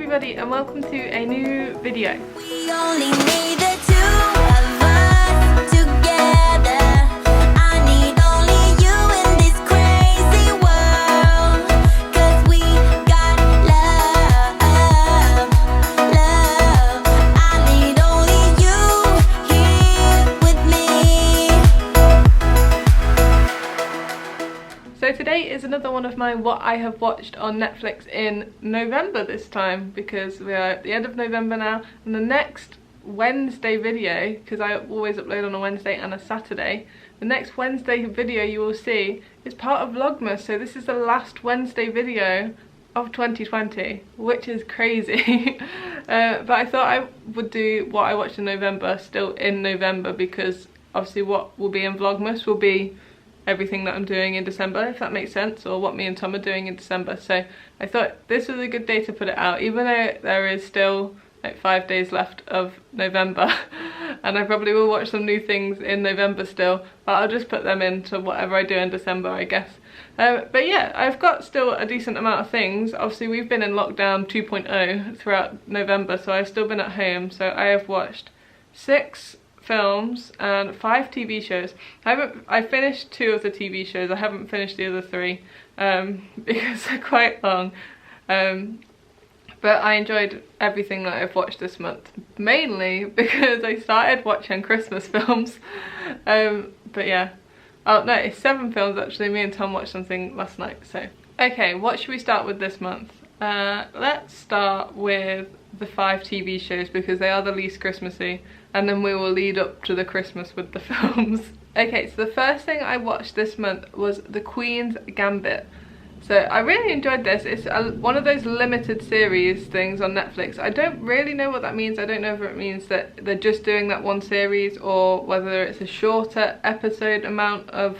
everybody and welcome to a new video. We only need the two of us together. I need only you in this crazy world. 'Cause we got love, love. I need only you here with me. So today is another one of my what I have watched on Netflix in November this time, because we are at the end of November now, and the next Wednesday video, because I always upload on a Wednesday and a Saturday, the next Wednesday video you will see is part of Vlogmas. So this is the last Wednesday video of 2020, which is crazy. But I thought I would do what I watched in November still in November, because obviously what will be in Vlogmas will be everything that I'm doing in December, if that makes sense, or what me and Tom are doing in December. So I thought this was a good day to put it out, even though there is still like 5 days left of November and I probably will watch some new things in November still, but I'll just put them into whatever I do in December, I guess. But yeah, I've got still a decent amount of things. Obviously we've been in lockdown 2.0 throughout November, so I've still been at home. So I have watched 6 films and 5 TV shows. I finished 2 of the TV shows. I haven't finished the other 3 because they're quite long. But I enjoyed everything that I've watched this month, mainly because I started watching Christmas films. But yeah, oh no, it's 7 films actually. Me and Tom watched something last night. So okay, what should we start with this month? Let's start with the 5 TV shows because they are the least Christmassy, and then we will lead up to the Christmas with the films. Okay, so the first thing I watched this month was the Queens Gambit. So I really enjoyed this. It's one of those limited series things on Netflix. I don't really know what that means. I don't know if it means that they're just doing that one series or whether it's a shorter episode amount of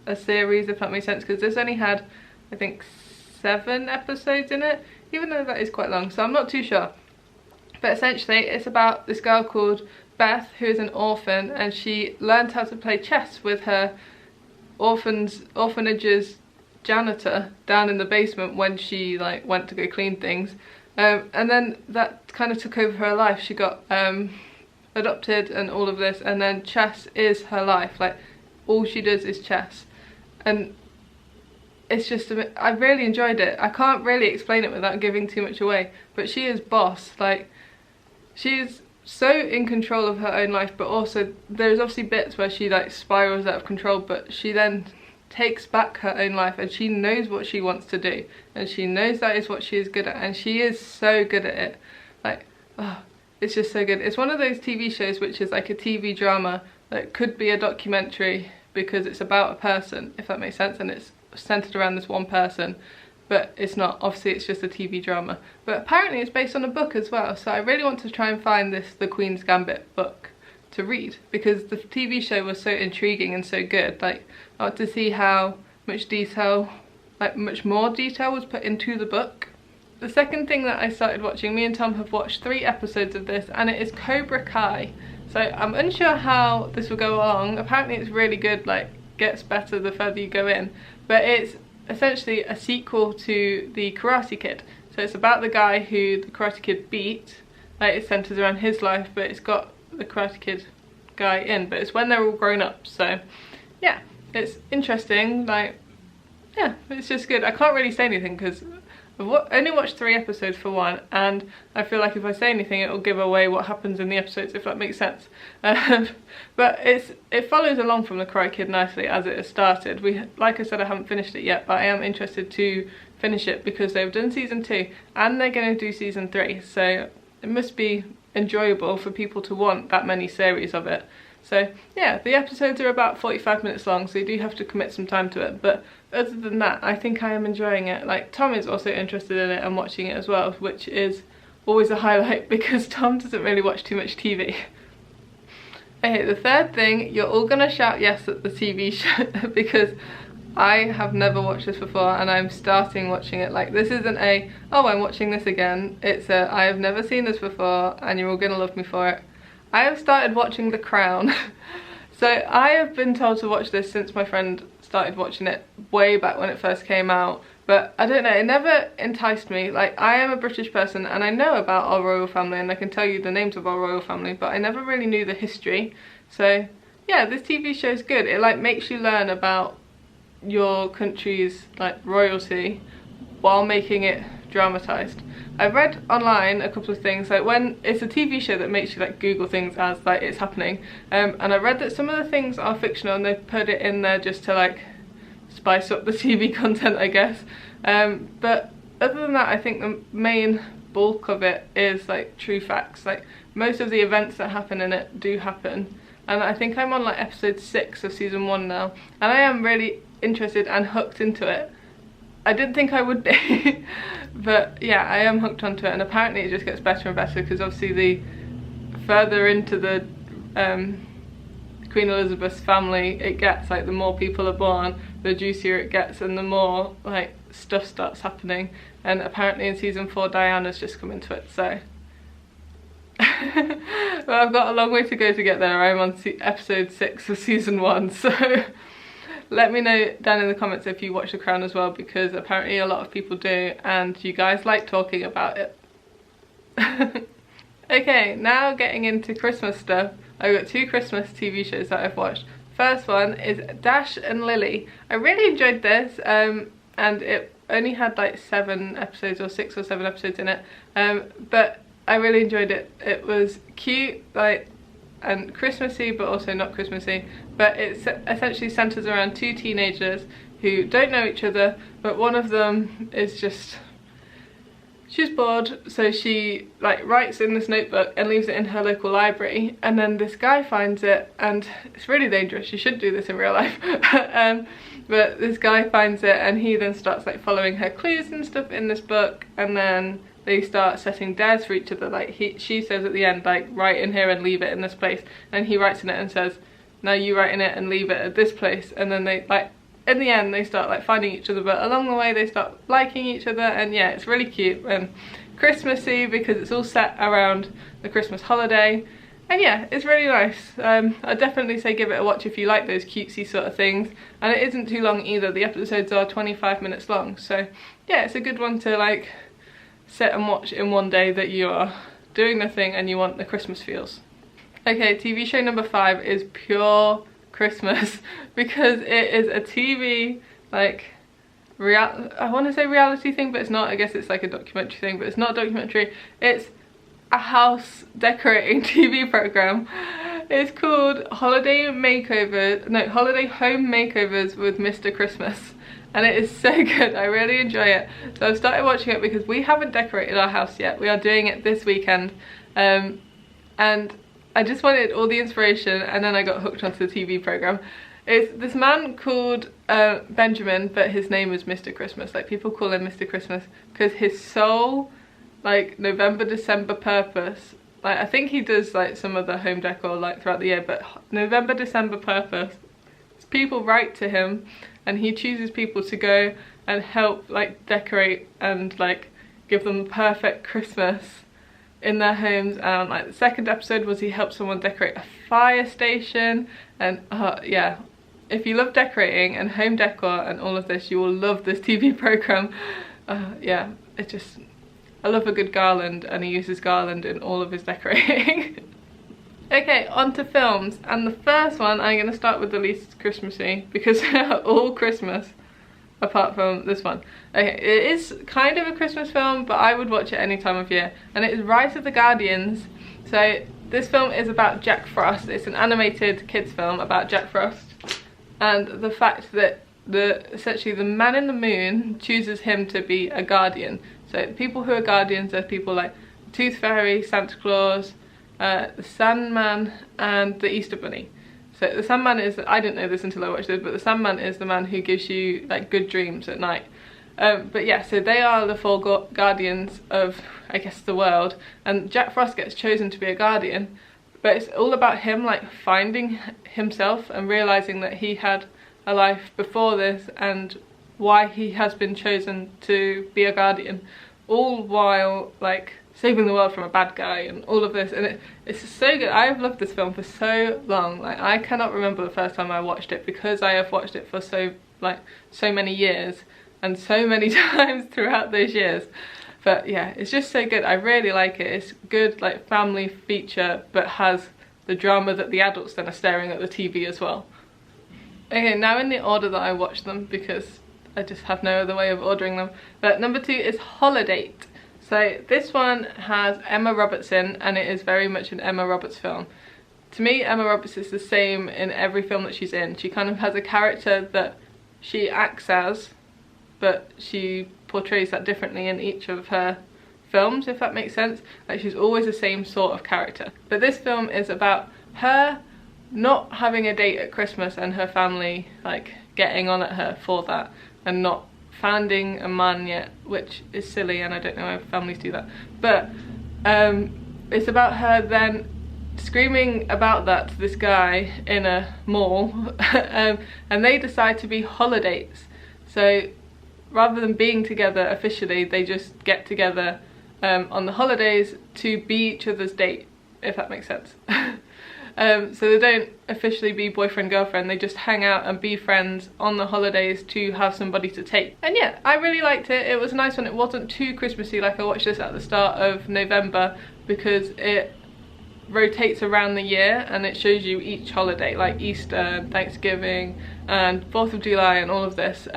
a series, if that makes sense, because this only had, I think, 7 episodes in it, even though that is quite long, so I'm not too sure. But essentially it's about this girl called Beth, who is an orphan, and she learned how to play chess with her orphanage's janitor down in the basement when she like went to go clean things, and then that kind of took over her life. She got adopted and all of this, and then chess is her life. Like all she does is chess, and it's just I really enjoyed it. I can't really explain it without giving too much away, but she is boss. Like she's so in control of her own life, but also there's obviously bits where she like spirals out of control, but she then takes back her own life and she knows what she wants to do, and she knows that is what she is good at, and she is so good at it. Like, oh, it's just so good. It's one of those TV shows which is like a TV drama that could be a documentary because it's about a person, if that makes sense, and it's centered around this one person, but it's not. Obviously it's just a TV drama, but apparently it's based on a book as well. So I really want to try and find the Queen's Gambit book to read, because the TV show was so intriguing and so good. Like I want to see how much detail, like much more detail was put into the book. The second thing that I started watching, me and Tom have watched 3 episodes of this, and it is Cobra Kai. So I'm unsure how this will go along. Apparently it's really good, like gets better the further you go in, but it's essentially a sequel to the Karate Kid. So it's about the guy who the Karate Kid beat. Like it centers around his life, but it's got the Karate Kid guy in, but it's when they're all grown up. So yeah, it's interesting. Like yeah, it's just good. I can't really say anything because I've only watched 3 episodes for one, and I feel like if I say anything it will give away what happens in the episodes, if that makes sense. But it follows along from the Karate Kid nicely as it has started. Like I said, I haven't finished it yet, but I am interested to finish it because they've done season 2 and they're going to do season 3, so it must be enjoyable for people to want that many series of it. So yeah, the episodes are about 45 minutes long, so you do have to commit some time to it, but other than that I think I am enjoying it. Like Tom is also interested in it and watching it as well, which is always a highlight because Tom doesn't really watch too much TV. Okay, the third thing, you're all gonna shout yes at the TV show because I have never watched this before and I'm starting watching it. Like this isn't a, oh I'm watching this again, it's a, I have never seen this before and you're all gonna love me for it. I have started watching The Crown. So I have been told to watch this since my friend started watching it way back when it first came out, but I don't know, it never enticed me. Like, I am a British person and I know about our royal family and I can tell you the names of our royal family, but I never really knew the history. So yeah, this TV show is good. It like makes you learn about your country's like royalty while making it dramatized. I've read online a couple of things, like when it's a TV show that makes you like Google things as like it's happening, and I read that some of the things are fictional and they put it in there just to like spice up the TV content, I guess, but other than that I think the main bulk of it is like true facts. Like most of the events that happen in it do happen, and I think I'm on like episode 6 of season 1 now, and I am really interested and hooked into it. I didn't think I would be, but yeah, I am hooked onto it, and apparently it just gets better and better because obviously the further into the Queen Elizabeth's family it gets, like the more people are born, the juicier it gets and the more like stuff starts happening, and apparently in season 4 Diana's just come into it, so well, I've got a long way to go to get there. I'm on episode 6 of season 1, so let me know down in the comments if you watch The Crown as well, because apparently a lot of people do and you guys like talking about it. Okay, now getting into Christmas stuff. I've got 2 Christmas TV shows that I've watched. First one is Dash and Lily. I really enjoyed this, and it only had like 7 episodes or 6 or 7 episodes in it, but I really enjoyed it. It was cute, like, and Christmassy, but also not Christmassy, but it essentially centers around 2 teenagers who don't know each other, but one of them is just, she's bored, so she like writes in this notebook and leaves it in her local library, and then this guy finds it, and it's really dangerous, you should do this in real life. But this guy finds it and he then starts like following her clues and stuff in this book, and then they start setting dares for each other. Like she says at the end, like, write in here and leave it in this place, and he writes in it and says, now you write in it and leave it at this place, and then they like, in the end they start like finding each other, but along the way they start liking each other, and yeah, it's really cute and Christmassy because it's all set around the Christmas holiday, and yeah, it's really nice. I'd definitely say give it a watch if you like those cutesy sort of things, and it isn't too long either. The episodes are 25 minutes long, so yeah, it's a good one to like sit and watch in one day that you are doing nothing and you want the Christmas feels. Okay, TV show number 5 is pure Christmas because it is a TV like I want to say reality thing, but it's not. I guess it's like a documentary thing, but it's not a documentary. It's a house decorating TV program. It's called Holiday Home Makeovers with Mr. Christmas. And it is so good, I really enjoy it. So I've started watching it because we haven't decorated our house yet. We are doing it this weekend, and I just wanted all the inspiration, and then I got hooked onto the TV program. It's this man called Benjamin, but his name is Mr. Christmas. Like, people call him Mr. Christmas because his sole like November December purpose, like I think he does like some of the home decor like throughout the year, but November December purpose, people write to him and he chooses people to go and help like decorate and like give them the perfect Christmas in their homes. And like the second episode was he helped someone decorate a fire station, and yeah, if you love decorating and home decor and all of this, you will love this TV program. Yeah, it just, I love a good garland, and he uses garland in all of his decorating. Okay, on to films, and the first one, I'm going to start with the least Christmassy because they're all Christmas apart from this one. Okay, it is kind of a Christmas film, but I would watch it any time of year, and it is Rise of the Guardians. So this film is about Jack Frost. It's an animated kids film about Jack Frost, and the fact that essentially the man in the moon chooses him to be a guardian. So the people who are guardians are people like Tooth Fairy, Santa Claus, the Sandman, and the Easter Bunny. So the Sandman is, I didn't know this until I watched it, but the Sandman is the man who gives you like good dreams at night. But yeah, so they are the 4 guardians of, I guess, the world, and Jack Frost gets chosen to be a guardian, but it's all about him like finding himself and realizing that he had a life before this and why he has been chosen to be a guardian, all while like saving the world from a bad guy and all of this. And it's so good. I've loved this film for so long. Like, I cannot remember the first time I watched it because I have watched it for so many years. and so many times throughout those years. But yeah, it's just so good. I really like it. It's good, like, family feature, but has the drama that the adults then are staring at the TV as well. Okay, now in the order that I watch them, because I just have no other way of ordering them. But number 2 is Holiday. So this one has Emma Roberts in, and it is very much an Emma Roberts film. To me, Emma Roberts is the same in every film that she's in. She kind of has a character that she acts as, but she portrays that differently in each of her films, if that makes sense. Like, she's always the same sort of character. But this film is about her not having a date at Christmas and her family like getting on at her for that and not finding a man yet, which is silly, and I don't know why families do that. But it's about her then screaming about that to this guy in a mall and they decide to be holidates. So rather than being together officially, they just get together on the holidays to be each other's date, if that makes sense. So they don't officially be boyfriend-girlfriend, they just hang out and be friends on the holidays to have somebody to take. And yeah, I really liked it. It was a nice one. It wasn't too Christmassy. Like, I watched this at the start of November because it rotates around the year and it shows you each holiday, like Easter, Thanksgiving and 4th of July and all of this.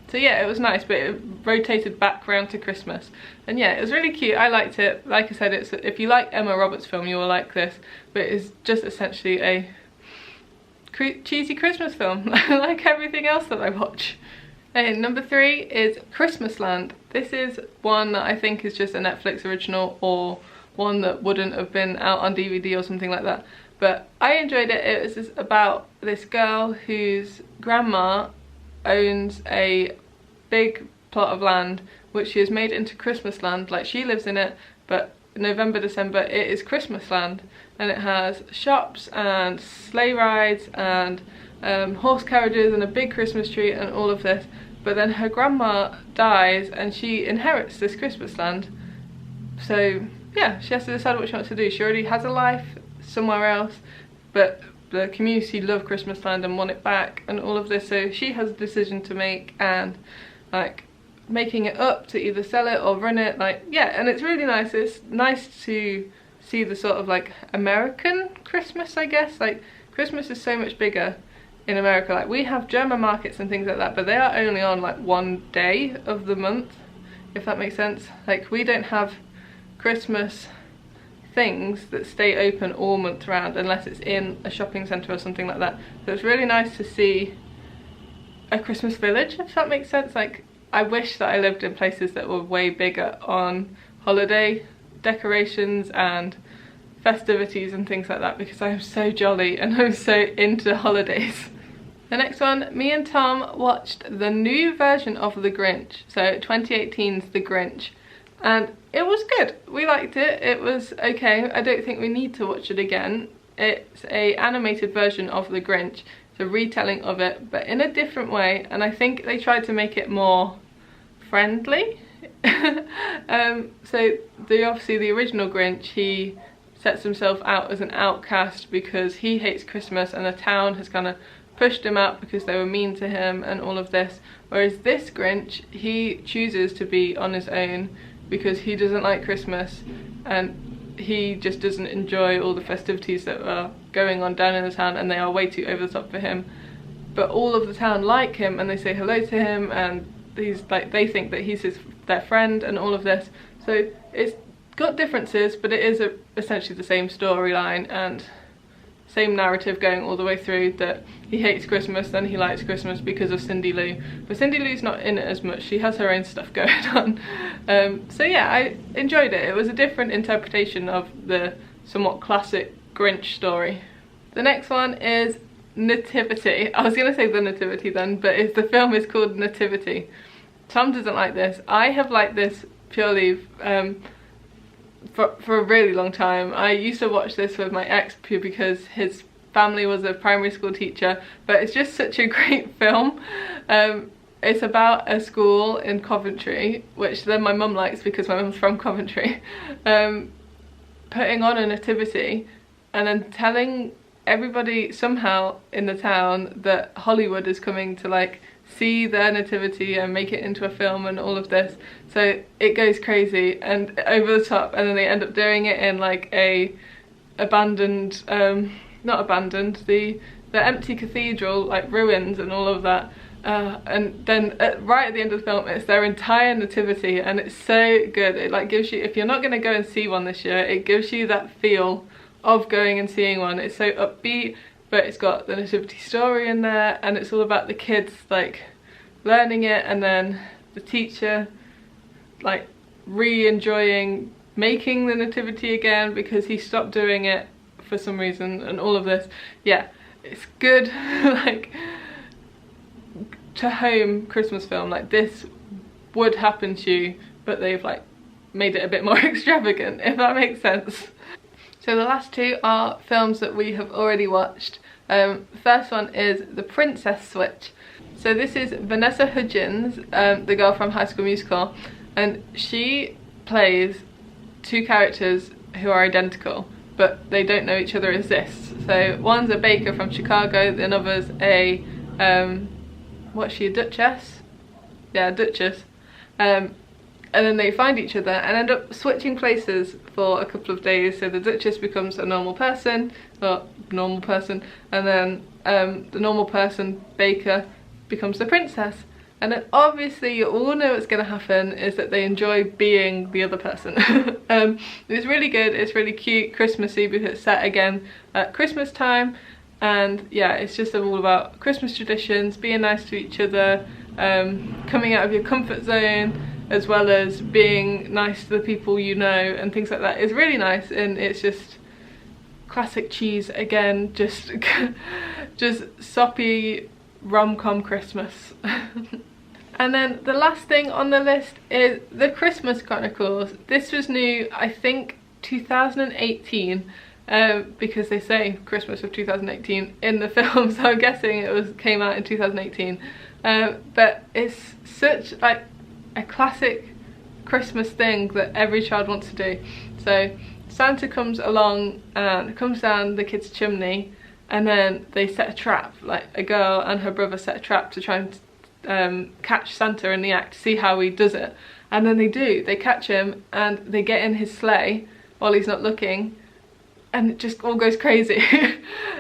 So yeah, it was nice, but it rotated back round to Christmas. And yeah, it was really cute. I liked it. Like I said, it's, if you like Emma Roberts' film, you will like this. But it's just essentially a cheesy Christmas film, like everything else that I watch. Okay, number 3 is Christmasland. This is one that I think is just a Netflix original, or one that wouldn't have been out on DVD or something like that. But I enjoyed it. It was just about this girl whose grandma owns a big plot of land which she has made into Christmas land. Like, she lives in it, but November, December it is Christmas land, and it has shops and sleigh rides and horse carriages and a big Christmas tree and all of this. But then her grandma dies and she inherits this Christmas land, so yeah, she has to decide what she wants to do. She already has a life somewhere else, but the community love Christmas land and want it back and all of this, so she has a decision to make, and like making it up to either sell it or run it. Like, yeah, and it's really nice. It's nice to see the sort of like American Christmas, I guess. Like, Christmas is so much bigger in America. Like, we have German markets and things like that, but they are only on like one day of the month, if that makes sense. Like, we don't have Christmas things that stay open all month round unless it's in a shopping centre or something like that. So it's really nice to see a Christmas village, if that makes sense. Like, I wish that I lived in places that were way bigger on holiday decorations and festivities and things like that, because I am so jolly and I'm so into holidays. The next one, me and Tom watched the new version of The Grinch, so 2018's The Grinch, and it was good. We liked it. It was okay. I don't think we need to watch it again. It's a animated version of The Grinch. It's a retelling of it, but in a different way, and I think they tried to make it more friendly. So obviously the original Grinch, he sets himself out as an outcast because he hates Christmas, and the town has kind of pushed him out because they were mean to him and all of this. Whereas this Grinch, he chooses to be on his own because he doesn't like Christmas, and he just doesn't enjoy all the festivities that are going on down in the town, and they are way too over the top for him. But all of the town like him and they say hello to him, and he's like, they think that he's their friend and all of this. So it's got differences, but it is essentially the same storyline and same narrative going all the way through, that he hates Christmas, then he likes Christmas because of Cindy Lou. But Cindy Lou's not in it as much. She has her own stuff going on. So yeah, I enjoyed it. It was a different interpretation of the somewhat classic Grinch story. The next one is Nativity. I was going to say The Nativity then, but the film is called Nativity. Tom doesn't like this. I have liked this purely for a really long time. I used to watch this with my ex because his family was a primary school teacher, but it's just such a great film. It's about a school in Coventry, which then my mum likes because my mum's from Coventry, putting on a nativity and then telling everybody somehow in the town that Hollywood is coming to like see their nativity and make it into a film and all of this. So it goes crazy and over the top, and then they end up doing it in like a abandoned, not abandoned, the empty cathedral, like ruins and all of that. And then right at the end of the film, it's their entire nativity, and it's so good. It like gives you, if you're not going to go and see one this year, it gives you that feel of going and seeing one. It's so upbeat, but it's got the nativity story in there, and it's all about the kids like learning it, and then the teacher like re-enjoying making the nativity again because he stopped doing it for some reason, and all of this. Yeah, it's good. Like, to home Christmas film, like this would happen to you, but they've like made it a bit more extravagant, if that makes sense. So the last two are films that we have already watched. The first one is The Princess Switch. So this is Vanessa Hudgens, the girl from High School Musical, and she plays two characters who are identical, but they don't know each other exist. So one's a baker from Chicago, the other's a what's she, a duchess? Yeah, a duchess. And then they find each other and end up switching places for a couple of days. So the duchess becomes a normal person, and then the normal person, baker, becomes the princess. And then obviously you all know what's going to happen is that they enjoy being the other person. It's really good, it's really cute, Christmassy, because it's set again at Christmas time. And yeah, it's just all about Christmas traditions, being nice to each other, coming out of your comfort zone, as well as being nice to the people you know and things like that. It's really nice, and it's just classic cheese again, just soppy rom-com Christmas. And then the last thing on the list is The Christmas Chronicles. This was new, I think, 2018, because they say Christmas of 2018 in the film, so I'm guessing it came out in 2018. But it's such like a classic Christmas thing that every child wants to do. So Santa comes along and comes down the kid's chimney, and then they set a trap, like a girl and her brother set a trap to try and catch Santa in the act, to see how he does it. And then they catch him, and they get in his sleigh while he's not looking, and it just all goes crazy.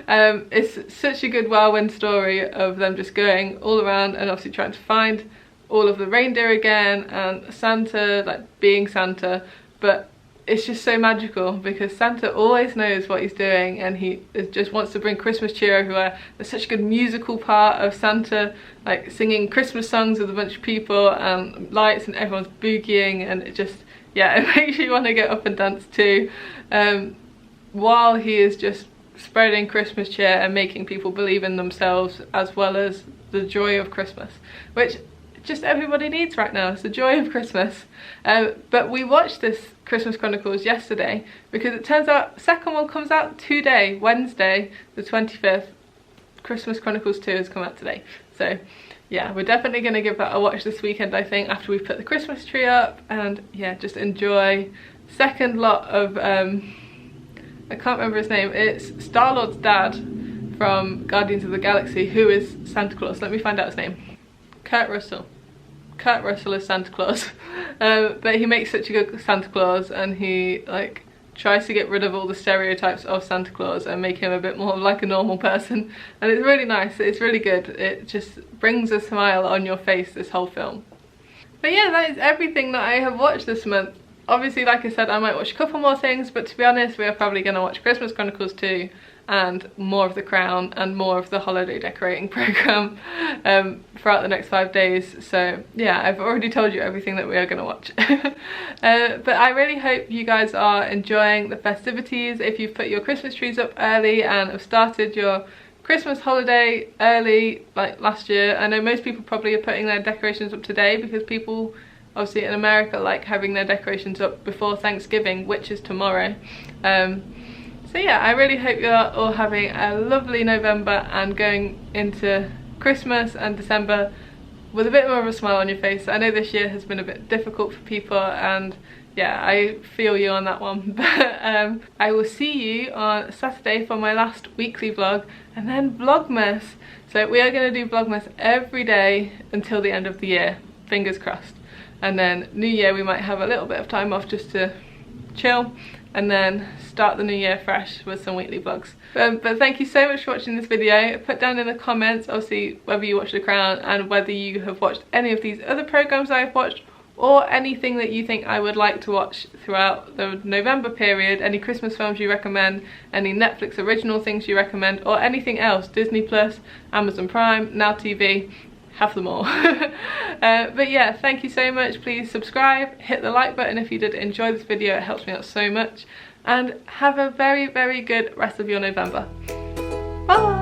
It's such a good whirlwind story of them just going all around and obviously trying to find all of the reindeer again, and Santa like being Santa. But it's just so magical because Santa always knows what he's doing, and he just wants to bring Christmas cheer everywhere. There's such a good musical part of Santa like singing Christmas songs with a bunch of people and lights, and everyone's boogieing, and it just, yeah, it makes you want to get up and dance too, while he is just spreading Christmas cheer and making people believe in themselves, as well as the joy of Christmas, which just everybody needs right now. It's the joy of Christmas. But we watched this Christmas Chronicles yesterday because it turns out the second one comes out today, Wednesday the 25th. Christmas Chronicles 2 has come out today. So yeah, we're definitely going to give that a watch this weekend, I think, after we've put the Christmas tree up, and yeah, just enjoy second lot of I can't remember his name. It's Star-Lord's dad from Guardians of the Galaxy, who is Santa Claus. Let me find out his name. Kurt Russell. Kurt Russell is Santa Claus. But he makes such a good Santa Claus, and he like tries to get rid of all the stereotypes of Santa Claus and make him a bit more like a normal person. And it's really nice, it's really good. It just brings a smile on your face, this whole film. But yeah, that is everything that I have watched this month. Obviously, like I said, I might watch a couple more things, but to be honest, we are probably going to watch Christmas Chronicles 2 and more of The Crown and more of the holiday decorating programme throughout the next 5 days. So yeah, I've already told you everything that we are going to watch. But I really hope you guys are enjoying the festivities. If you've put your Christmas trees up early and have started your Christmas holiday early like last year. I know most people probably are putting their decorations up today because people obviously in America like having their decorations up before Thanksgiving, which is tomorrow. So yeah, I really hope you're all having a lovely November and going into Christmas and December with a bit more of a smile on your face. I know this year has been a bit difficult for people, and yeah, I feel you on that one. But I will see you on Saturday for my last weekly vlog, and then Vlogmas. So we are going to do Vlogmas every day until the end of the year, fingers crossed. And then New Year we might have a little bit of time off just to chill, and then start the new year fresh with some weekly vlogs. But thank you so much for watching this video. Put down in the comments obviously whether you watched The Crown and whether you have watched any of these other programmes I've watched, or anything that you think I would like to watch throughout the November period, any Christmas films you recommend, any Netflix original things you recommend, or anything else, Disney Plus, Amazon Prime, Now TV, have them all. But yeah, thank you so much. Please subscribe, hit the like button if you did enjoy this video, it helps me out so much, and have a very, very good rest of your November. Bye!